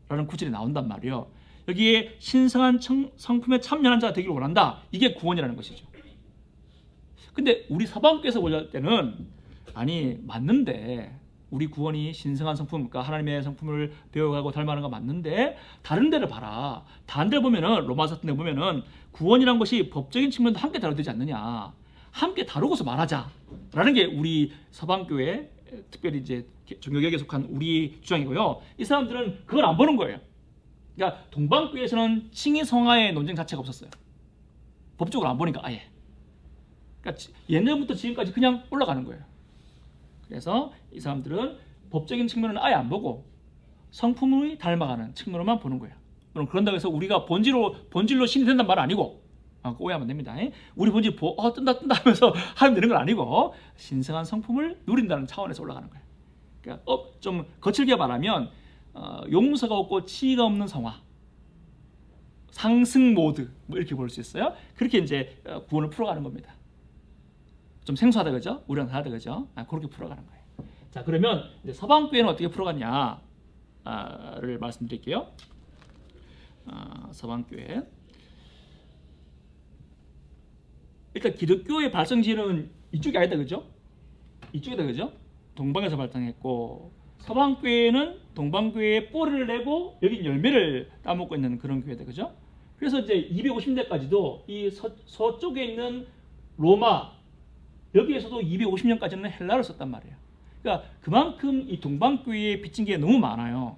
[SPEAKER 1] 라는 구절이 나온단 말이에요. 여기에 신성한 성품에 참여한 자가 되기를 원한다. 이게 구원이라는 것이죠. 근데 우리 서방교에서 볼 때는 아니 맞는데 우리 구원이 신성한 성품, 그러니까 하나님의 성품을 배워가고 닮아가는 거 맞는데 다른 데를 봐라. 다른 데를 보면은 로마서 같은 데 보면은 구원이란 것이 법적인 측면도 함께 다뤄되지 않느냐. 함께 다루고서 말하자라는 게 우리 서방교회, 특별히 이제 종교개혁에 속한 우리 주장이고요. 이 사람들은 그걸 안 보는 거예요. 그러니까 동방교회에서는 칭의 성화의 논쟁 자체가 없었어요. 법적으로 안 보니까 아예. 그러니까 옛날부터 지금까지 그냥 올라가는 거예요. 그래서 이 사람들은 법적인 측면은 아예 안 보고 성품을 닮아가는 측면으로만 보는 거예요. 물론 그런다고 해서 우리가 본질로 신이 된다는 말은 아니고 오해하면 됩니다. 우리 본질 뜬다 하면서 하면 되는 건 아니고 신성한 성품을 누린다는 차원에서 올라가는 거예요. 그러니까 좀 거칠게 말하면 용서가 없고 치의가 없는 성화, 상승 모드 뭐 이렇게 볼 수 있어요. 그렇게 이제 구원을 풀어가는 겁니다. 좀 생소하다 그죠? 우리랑 다르다 그죠? 그렇게 풀어가는 거예요. 자, 그러면 이제 서방교회는 어떻게 풀어갔냐를 말씀드릴게요. 서방교회. 일단 기독교의 발성지는 이쪽이 아니다 그죠? 이쪽이다 그죠? 동방에서 발달했고 서방교회는 동방교회에 뿌리를 내고 여기 열매를 따먹고 있는 그런 교회다 그죠? 그래서 이제 250년대까지도 이 서쪽에 있는 로마 여기에서도 250년까지는 헬라어를 썼단 말이에요. 그러니까 그만큼 이 동방교회에 빚진 게 너무 많아요.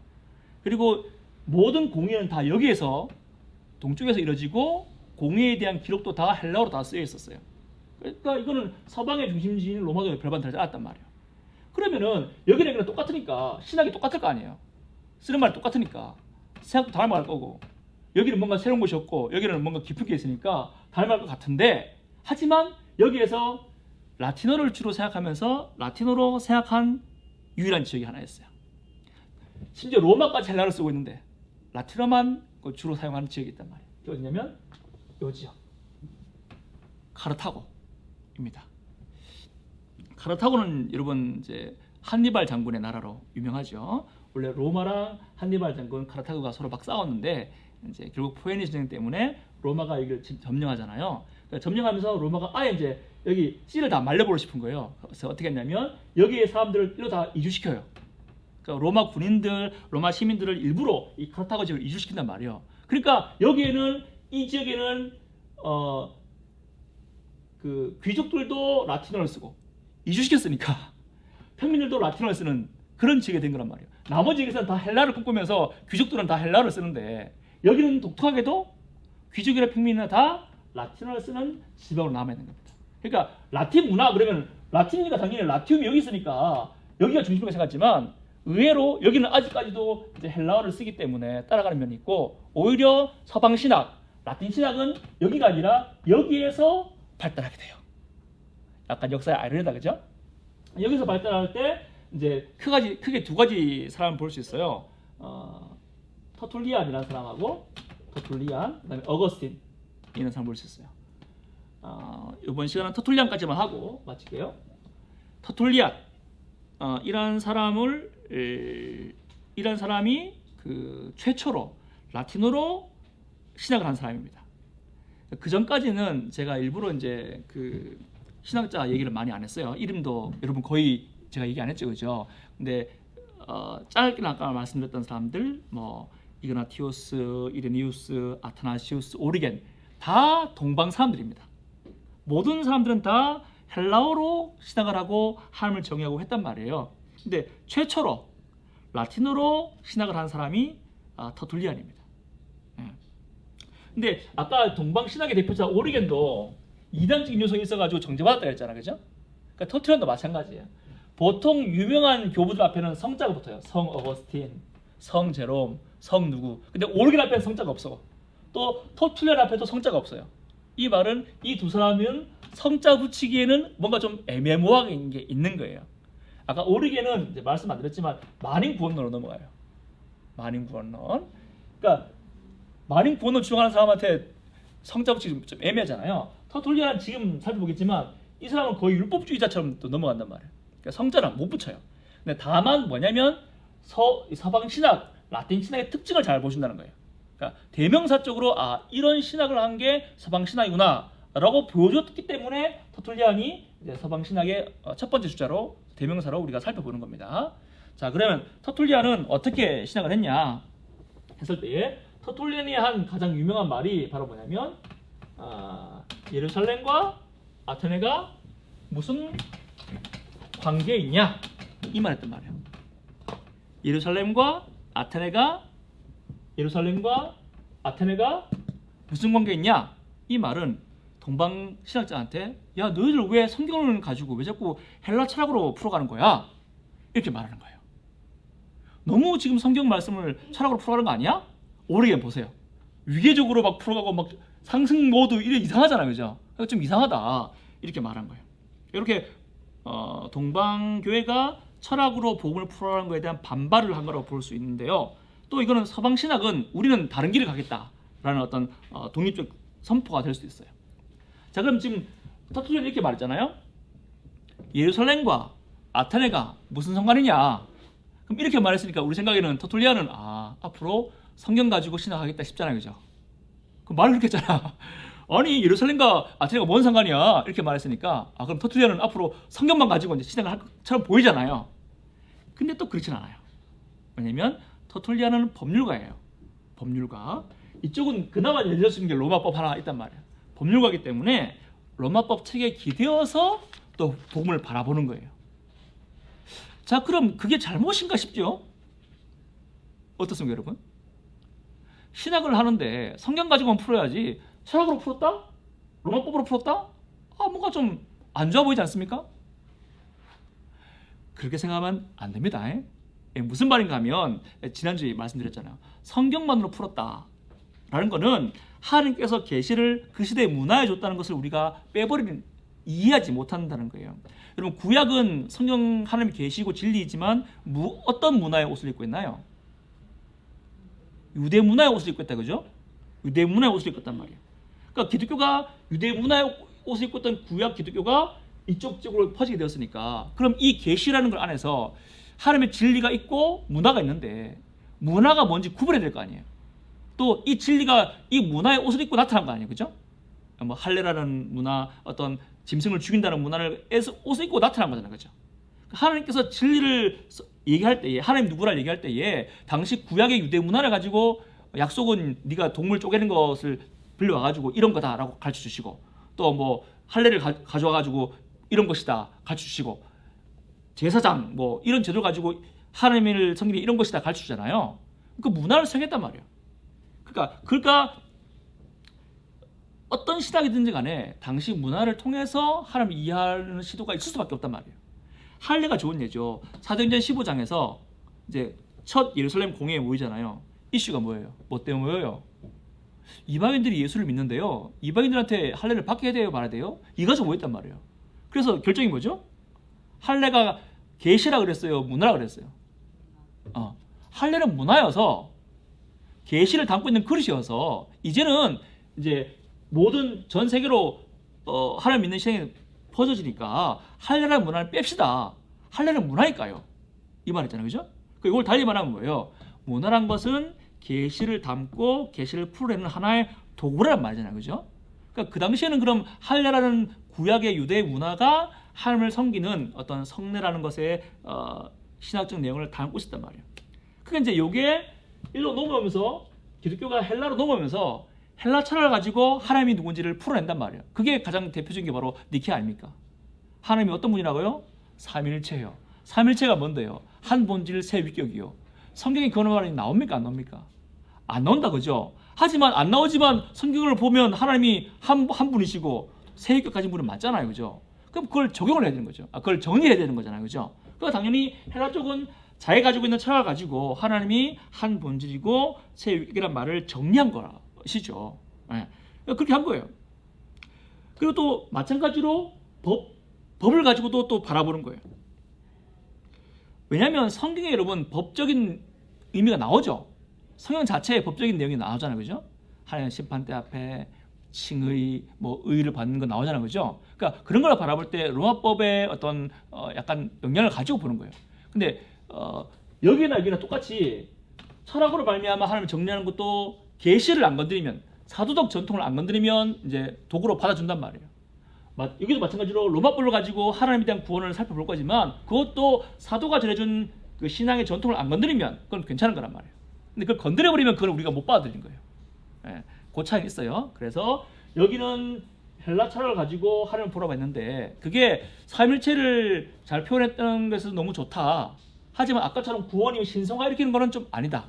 [SPEAKER 1] 그리고 모든 공예는 다 여기에서 동쪽에서 이루어지고 공예에 대한 기록도 다 헬라어로 다 쓰여 있었어요. 그러니까 이거는 서방의 중심지인 로마도 별반 다르지 않았단 말이에요. 그러면은 여기랑 여기랑 똑같으니까 신학이 똑같을 거 아니에요. 쓰는 말이 똑같으니까 생각도 닮아갈 거고 여기는 뭔가 새로운 것이 없고 여기는 뭔가 깊은 게 있으니까 닮아갈 것 같은데 하지만 여기에서 라틴어를 주로 생각하면서 라틴어로 생각한 유일한 지역이 하나였어요. 심지어 로마까지 헬라어를 쓰고 있는데 라틴어만 주로 사용하는 지역이 있단 말이에요. 어디냐면 이 지역 카르타고입니다. 카르타고는 여러분 이제 한니발 장군의 나라로 유명하죠. 원래 로마랑 한니발 장군 카르타고가 서로 막 싸웠는데 이제 결국 포에니 전쟁 때문에 로마가 여기를 점령하잖아요. 그러니까 점령하면서 로마가 아예 이제 여기 씨를 다 말려보고 싶은 거예요. 그래서 어떻게 했냐면 여기에 사람들을 일로 다 이주시켜요. 그러니까 로마 군인들, 로마 시민들을 일부러 이 카르타고 지역을 이주시킨단 말이에요. 그러니까 여기에는 이 지역에는 그 귀족들도 라틴어를 쓰고 이주시켰으니까 평민들도 라틴어를 쓰는 그런 지역이 된 거란 말이에요. 나머지 지역에서는 다 헬라를 꿈꾸면서 귀족들은 다 헬라를 쓰는데 여기는 독특하게도 귀족이나 평민이나 다 라틴어를 쓰는 지방으로 남아있는 겁니다. 그러니까 라틴 문화 그러면 라틴이니까 당연히 라티움이 여기 있으니까 여기가 중심이라고 생각하지만 의외로 여기는 아직까지도 이제 헬라어를 쓰기 때문에 따라가는 면이 있고 오히려 서방 신학, 라틴 신학은 여기가 아니라 여기에서 발달하게 돼요. 약간 역사의 아이러니다 그죠? 여기서 발달할 때 이제 크게 두 가지 사람을 볼 수 있어요. 터툴리안이라는 사람하고 그다음에 어거스틴 이라는 사람을 볼 수 있어요. 이번 시간은 터툴리안까지만 하고 마칠게요. 터툴리안 이런 사람이 그 최초로 라틴어로 신학을 한 사람입니다. 그 전까지는 제가 일부러 이제 그 신학자 얘기를 많이 안 했어요. 이름도 여러분 거의 제가 얘기 안 했죠, 그죠? 근데 짧게 아까 말씀드렸던 사람들, 뭐 이그나티오스, 이레니우스, 아타나시우스, 오리겐 다 동방 사람들입니다. 모든 사람들은 다 헬라어로 신학을 하고 하나님을 정의하고 했단 말이에요. 근데 최초로 라틴어로 신학을 한 사람이 터툴리안입니다. 근데 아까 동방 신학의 대표자 오리겐도 이단적인 요소가 있어가지고 정죄받았다 했잖아, 그죠? 그러니까 터툴리안도 마찬가지예요. 보통 유명한 교부들 앞에는 성자가 붙어요. 성 어거스틴, 성 제롬, 성 누구. 근데 오리겐 앞에는 성자가 없어. 또 터툴리안 앞에도 성자가 없어요. 이 말은 이 두 사람은 성자 붙이기에는 뭔가 좀 애매모호한 게 있는 거예요. 아까 오리겐은 이제 말씀 안 드렸지만 만인 구원론으로 넘어가요. 만인 구원론. 그러니까 만인 구원론 주장하는 사람한테 성자 붙이기 좀 애매하잖아요. 터툴리안은 지금 살펴보겠지만 이 사람은 거의 율법주의자처럼 또 넘어간단 말이에요. 그러니까 성자는 못 붙여요. 근데 다만 뭐냐면 서방 신학, 라틴 신학의 특징을 잘 보신다는 거예요. 그러니까 대명사적으로 이런 신학을 한 게 서방 신학이구나 라고 보여줬기 때문에 터툴리안이 이제 서방 신학의 첫 번째 주자로 대명사로 우리가 살펴보는 겁니다. 자, 그러면 터툴리안은 어떻게 신학을 했냐 했을 때에 터툴리안이 한 가장 유명한 말이 바로 뭐냐면 예루살렘과 아테네가 무슨 관계에 있냐 이 말했단 말이에요. 예루살렘과 아테네가 무슨 관계에 있냐 이 말은 동방 신학자한테 야 너희들 왜 성경을 가지고 왜 자꾸 헬라 철학으로 풀어가는 거야 이렇게 말하는 거예요. 너무 지금 성경 말씀을 철학으로 풀어가는 거 아니야? 오리겐 보세요. 위계적으로 막 풀어가고 막 상승 모드 이래 이상하잖아요, 그죠? 좀 이상하다 이렇게 말한 거예요. 이렇게 동방교회가 철학으로 복음을 풀어가는 것에 대한 반발을 한 거라고 볼 수 있는데요. 또 이거는 서방 신학은 우리는 다른 길을 가겠다라는 어떤 독립적 선포가 될 수도 있어요. 자, 그럼 지금 터툴리안이 이렇게 말했잖아요. 예루살렘과 아테네가 무슨 상관이냐? 그럼 이렇게 말했으니까 우리 생각에는 터툴리안은 앞으로 성경 가지고 신학하겠다 싶잖아요, 그죠? 그 말을 그렇게 했잖아. 아니 예루살렘과 아테네가 뭔 상관이야? 이렇게 말했으니까 그럼 터툴리안은 앞으로 성경만 가지고 이제 신학을 할 것처럼 보이잖아요. 근데 또 그렇진 않아요. 왜냐면 터툴리안은 법률가예요. 법률가. 이쪽은 그나마 열릴 수 있는 게 로마법 하나 있단 말이에요. 법률가이기 때문에 로마법 책에 기대어서 또 복음을 바라보는 거예요. 자, 그럼 그게 잘못인가 싶죠? 어떻습니까, 여러분? 신학을 하는데 성경 가지고만 풀어야지 철학으로 풀었다? 로마법으로 풀었다? 뭔가 좀 안 좋아 보이지 않습니까? 그렇게 생각하면 안 됩니다. 무슨 말인가 하면 지난주에 말씀드렸잖아요. 성경만으로 풀었다라는 거는 하나님께서 계시를 그 시대의 문화에 줬다는 것을 우리가 빼버리는 이해하지 못한다는 거예요. 여러분 구약은 성경 하나님 계시고 진리이지만 어떤 문화의 옷을 입고 있나요? 유대 문화의 옷을 입고 있다, 그죠? 유대 문화의 옷을 입고 있단 말이에요. 그러니까 기독교가 유대 문화의 옷을 입고 있던 구약 기독교가 이쪽 쪽으로 퍼지게 되었으니까 그럼 이 계시라는 걸 안에서 하나님의 진리가 있고 문화가 있는데 문화가 뭔지 구분해야 될 거 아니에요. 또 이 진리가 이 문화의 옷을 입고 나타난 거 아니에요, 그죠? 뭐 할례라는 문화, 어떤 짐승을 죽인다는 문화를 옷을 입고 나타난 거잖아요, 그죠? 하나님께서 진리를 얘기할 때에 하나님 누구를 얘기할 때에 당시 구약의 유대 문화를 가지고 약속은 네가 동물 쪼개는 것을 빌려와가지고 이런 거다라고 가르쳐 주시고 또 뭐 할례를 가져와가지고 이런 것이다 가르쳐 주시고 제사장 뭐 이런 제도를 가지고 하나님을 섬기는 이런 것이다 가르쳐 주잖아요. 그 문화를 생겼단 말이에요. 그러니까 어떤 신학이든지 간에 당시 문화를 통해서 하나님을 이해하는 시도가 있을 수밖에 없단 말이에요. 할례가 좋은 예죠. 사도행전 15장에서 이제 첫 예루살렘 공회에 모이잖아요. 이슈가 뭐예요? 뭐 때문에 모여요? 이방인들이 예수를 믿는데요. 이방인들한테 할례를 받게 해야 돼요, 말아야 돼요? 이가지고 모였단 말이에요. 그래서 결정이 뭐죠? 할례가 계시라 그랬어요, 문화라 그랬어요. 할례는 문화여서 계시를 담고 있는 그릇이어서 이제는 이제 모든 전 세계로 하나님 믿는 시행이 퍼져지니까 할례라는 문화를 뺍시다. 할례는 문화니까요. 이 말이잖아요, 그죠? 이걸 달리 말하면 뭐예요? 문화란 것은 계시를 담고 계시를 풀어내는 하나의 도구란 말이잖아요, 그죠? 그러니까 그 당시에는 그럼 할례라는 구약의 유대 문화가 하나님을 섬기는 어떤 성례라는 것의 신학적 내용을 담고 있었단 말이에요. 그러니까 이제 요게 일로 넘어오면서 기독교가 헬라로 넘어오면서 헬라 철학을 가지고 하나님이 누군지를 풀어낸단 말이에요. 그게 가장 대표적인 게 바로 니케 아닙니까? 하나님이 어떤 분이라고요? 삼일체예요. 삼일체가 뭔데요? 한 본질 세 위격이요. 성경에 그런 말이 나옵니까? 안 나옵니까? 안 나온다, 그죠? 하지만 안 나오지만 성경을 보면 하나님이 한 분이시고 세 위격 가진 분은 맞잖아요, 그죠? 그럼 그걸 적용을 해야 되는 거죠. 그걸 정리해야 되는 거잖아요, 그죠? 그러니까 당연히 헬라 쪽은 자기 가지고 있는 철학을 가지고 하나님이 한 본질이고 세 위격이란 말을 정리한 것이죠. 네. 그렇게 한 거예요. 그리고 또 마찬가지로 법을 가지고도 또 바라보는 거예요. 왜냐하면 성경에 여러분 법적인 의미가 나오죠. 성경 자체에 법적인 내용이 나오잖아요, 그죠? 하나님 심판대 앞에 칭의, 뭐 의를 받는 거 나오잖아요, 그죠? 그러니까 그런 걸 바라볼 때 로마법의 어떤 약간 영향을 가지고 보는 거예요. 근데 여기나 여기나 똑같이 철학으로 말미암아 하나님을 정리하는 것도 계시를 안 건드리면 사도적 전통을 안 건드리면 이제 도구로 받아준단 말이에요. 여기도 마찬가지로 로마법을 가지고 하나님에 대한 구원을 살펴볼 거지만 그것도 사도가 전해준 그 신앙의 전통을 안 건드리면 그건 괜찮은 거란 말이에요. 근데 그걸 건드려버리면 그걸 우리가 못 받아들인 거예요. 예, 그 차이가 있어요. 그래서 여기는 헬라 철학을 가지고 하나님을 보라고 했는데 그게 삼일체를 잘 표현했던 것은 너무 좋다. 하지만 아까처럼 구원이면 신성화 일으키는 거는 좀 아니다.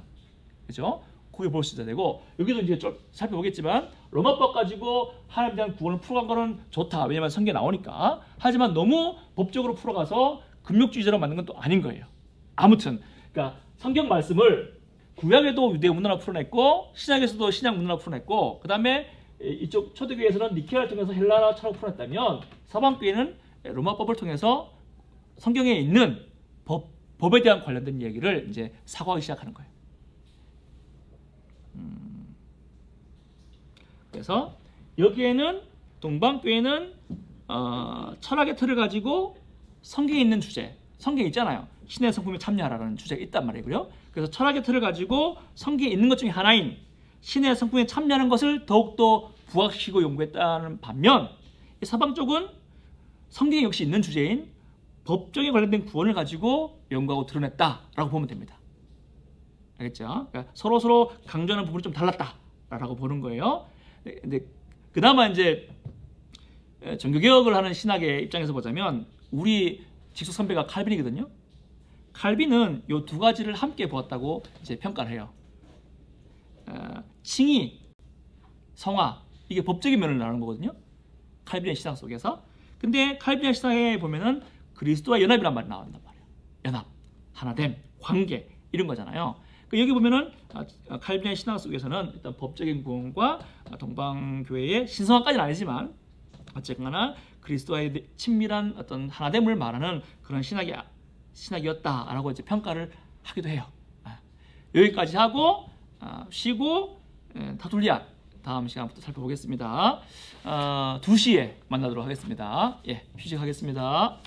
[SPEAKER 1] 그죠? 그게 볼 수 있어야 되고 여기도 이제 좀 살펴보겠지만 로마법 가지고 하나님에 대한 구원을 풀어간 거는 좋다. 왜냐하면 성경에 나오니까. 하지만 너무 법적으로 풀어가서 금욕주의자로 만든 건 또 아닌 거예요. 아무튼 그러니까 성경 말씀을 구약에도 유대 문화로 풀어냈고 신약에서도 신약 문화로 풀어냈고 그 다음에 이쪽 초대교회에서는 니케아를 통해서 헬라어처럼 풀어냈다면 서방교회는 로마법을 통해서 성경에 있는 법에 대한 관련된 얘기를 이제 사고하기 시작하는 거예요. 그래서 여기에는 동방교회는 철학의 틀을 가지고 성경에 있는 주제, 성경에 있잖아요. 신의 성품에 참여하라는 주제가 있단 말이고요. 그래서 철학의 틀을 가지고 성경에 있는 것 중에 하나인 신의 성품에 참여하는 것을 더욱더 부각시키고 연구했다는 반면 서방 쪽은 성경에 역시 있는 주제인 법정에 관련된 구원을 가지고 연구하고 드러냈다라고 보면 됩니다. 알겠죠? 그러니까 서로 강조하는 부분이 좀 달랐다라고 보는 거예요. 근데 그나마 이제 종교개혁을 하는 신학의 입장에서 보자면 우리 직속 선배가 칼빈이거든요. 칼빈은 이 두 가지를 함께 보았다고 이제 평가를 해요. 칭의, 성화 이게 법적인 면을 나누는 거거든요. 칼빈의 신학 속에서. 근데 칼빈의 신학에 보면은 그리스도와 연합이란 말이 나온단 말이에요. 연합, 하나됨, 관계 이런 거잖아요. 여기 보면은 칼빈의 신학 속에서는 일단 법적인 구원과 동방교회의 신성화까지는 아니지만 어쨌거나 그리스도와의 친밀한 어떤 하나됨을 말하는 그런 신학이었다라고 이제 평가를 하기도 해요. 여기까지 하고 쉬고 타툴리아 다음 시간부터 살펴보겠습니다. 2시에 만나도록 하겠습니다. 예, 휴식하겠습니다.